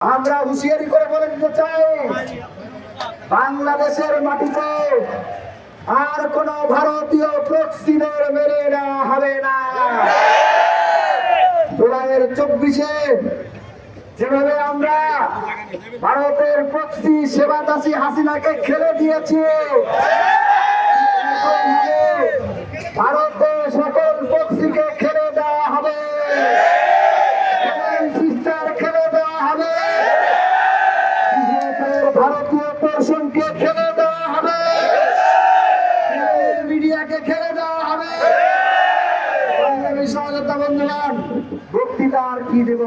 আমরা হুঁশিয়ারি করে বলে দিতে চাই, বাংলাদেশের মাটিতে আর কোন ভারতীয় প্রক্সিদের মেনে নেওয়া হবে না। জুলাইয়ের 24-এ যেভাবে আমরা ভারতের প্রক্সি সেবাদাসী হাসিনাকে খেলে দিয়েছি, ভারতের সকল প্রক্সিকে খেলে দেওয়া হবে, খেলে দেওয়া হবে, ভারতীয় প্রশাসনকে খেলে দেওয়া হবে, মিডিয়াকে খেলে দেওয়া হবে। সহযোগিতা বন্ধুগণ, বক্তৃতা আর কি দেব?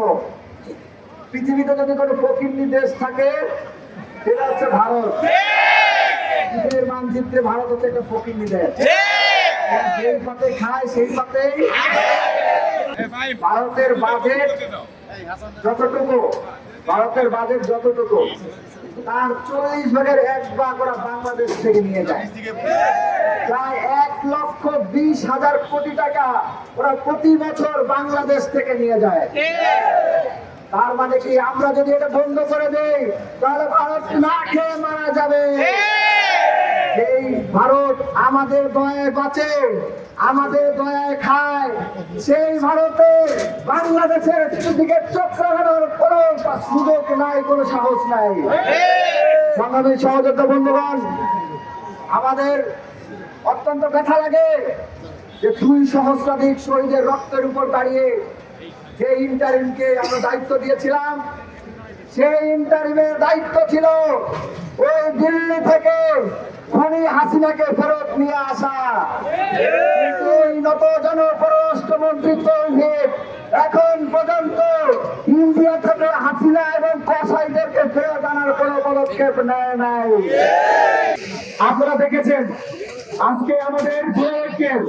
পৃথিবীতে যদি কোনো ফকিন্নি দেশ থাকে সেটা হচ্ছে ভারত। পৃথিবীর মানচিত্রে ভারত হচ্ছে একটা ফকিন্নি দেশ। যেই পাতে খায় সেই পাতেই ভারতের বাজেট যতটুকু, ভারতের বাজেট যতটুকু তার 40 ভাগের 1 ভাগ ওরা বাংলাদেশ থেকে নিয়ে যায়। প্রায় 1,20,000 কোটি টাকা ওরা প্রতি বছর বাংলাদেশ থেকে নিয়ে যায়। তার মানে কি, আমরা যদি এটা বন্ধ করে দেই তাহলে ভারত না খেয়ে মারা যাবে। এই ভারত আমাদের দয়ায় বাঁচে, আমাদের দয়ায় খায়, সেই ভারতে বাংলাদেশের দিকে চোখ রাখানোর কোনো সুযোগ নাই, কোনো সাহস নাই। বাংলাদেশ সহযোগিতা বন্ধুগণ, আমাদের অত্যন্ত ব্যথা লাগে যে 2 সহস্রাধিক শহীদের রক্তের উপর দাঁড়িয়ে যে ইন্টারিমকে আমরা দায়িত্ব দিয়েছিলাম, সেই ইন্টারিমের দায়িত্ব ছিল ওই দিল্লি থেকে খুনি হাসিনাকে ফেরত নিয়ে আসা। নত জনপররাষ্ট্রমন্ত্রী তৌহিদ এখন পর্যন্ত ইন্ডিয়া থেকে হাসিনা এবং কসাইদেরকে ফেরত আনার কোনো পদক্ষেপ নেয় নাই। আপনারা দেখেছেন আজকে আমাদের ইন্ডিয়ান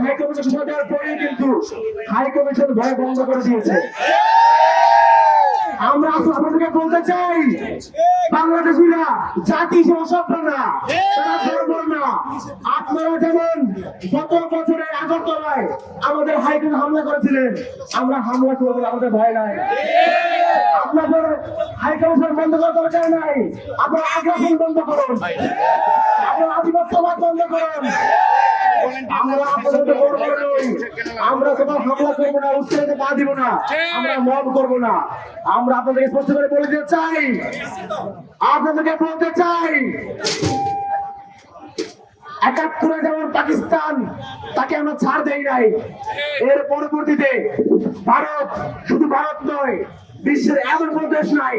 হাইকমিশন সাজার পরে কিন্তু হাইকমিশন ভয় বন্ধ করে দিয়েছে। আমরা আপনাদেরকে বলতে চাই, বাংলাদেশিরা জাতি সভ্য না, তারা ধর্ম না। আপনারা যেমন গত বছরের আগরতলায় আমাদের হাইকোর্ট হামলা করেছিলেন, আমরা হামলা করবো, আমাদের ভয় নাই। আপনাদের হাইকমিশন বন্ধ করার দরকার নাই, আপনারা আগ্রাসন বন্ধ করুন, আপনারা আধিপত্যবাদ বন্ধ করুন। আমরা তোমার হামলা করবো না, উৎসাহিত পা দিব না, আমরা মব করবো না। আমরা আপনাদেরকে স্পষ্ট করে বলে দিতে চাই, আপনাদেরকে বলতে চাই, 71-এ যেমন পাকিস্তান তাকে আমরা ছাড় দেই নাই, এর পরবর্তীতে ভারত, শুধু ভারত নয়, বিশ্বের এমন কোন দেশ নাই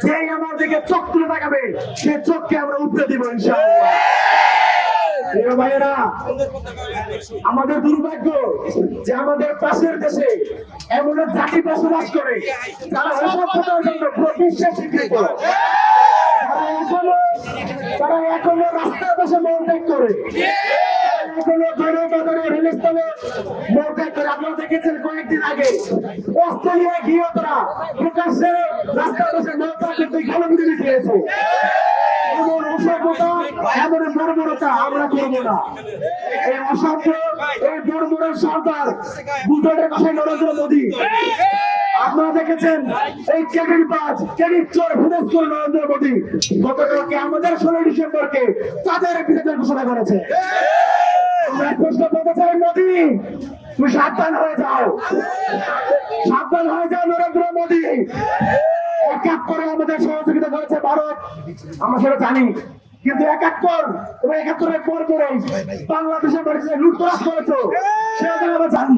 যে আমার দিকে চোখ তুলে তাকাবে, সে চোখকে আমরা উঠতে দিব ইনশাআল্লাহ। ভাইয়েরা, আমাদের দুর্ভাগ্য যে আমাদের পাশের দেশে এমন জাতি বসবাস করে যারা অসভ্যতার জন্য পুরো বিশ্বে স্বীকৃত। তারা এখনো রাস্তার পাশে মলত্যাগ করে, এখনো জনগণের রেলস্থলে মলত্যাগ করে। আপনারা দেখেছেন কয়েকদিন আগে অস্ট্রেলিয়ায় গিয়ে তারা প্রকাশ্যে রাস্তার পাশে মলত্যাগ করতে গণবিরোধী দিয়েছে। এমন অসভ্যতা, এমন বর্বরতা আমরা করবো না। এই অসভ্য, এই বর্বরের সরকার গুজরাটের কথায় নরেন্দ্র মোদী। আপনারা দেখেছেন এই ক্যাবিনেট বাজ, ক্যাবিনেট চোর, ভুদেশ করে নরেন্দ্র মোদী গতকালকে আমাদের 16 ডিসেম্বরকে তাদের বিরুদ্ধে ঘোষণা করেছে। আমরা প্রশ্ন করতে চাই, মোদী তুমি সাবধান হয়ে যাও, সাবধান হয়ে যাও নরেন্দ্র মোদী। এক এক করে আমাদের সহযোগিতা করেছে ভারত, আমরা সেটা জানি, কিন্তু 71-এর পর পরে বাংলাদেশের লুটতরাজ করেছো সেটা আমরা জানি।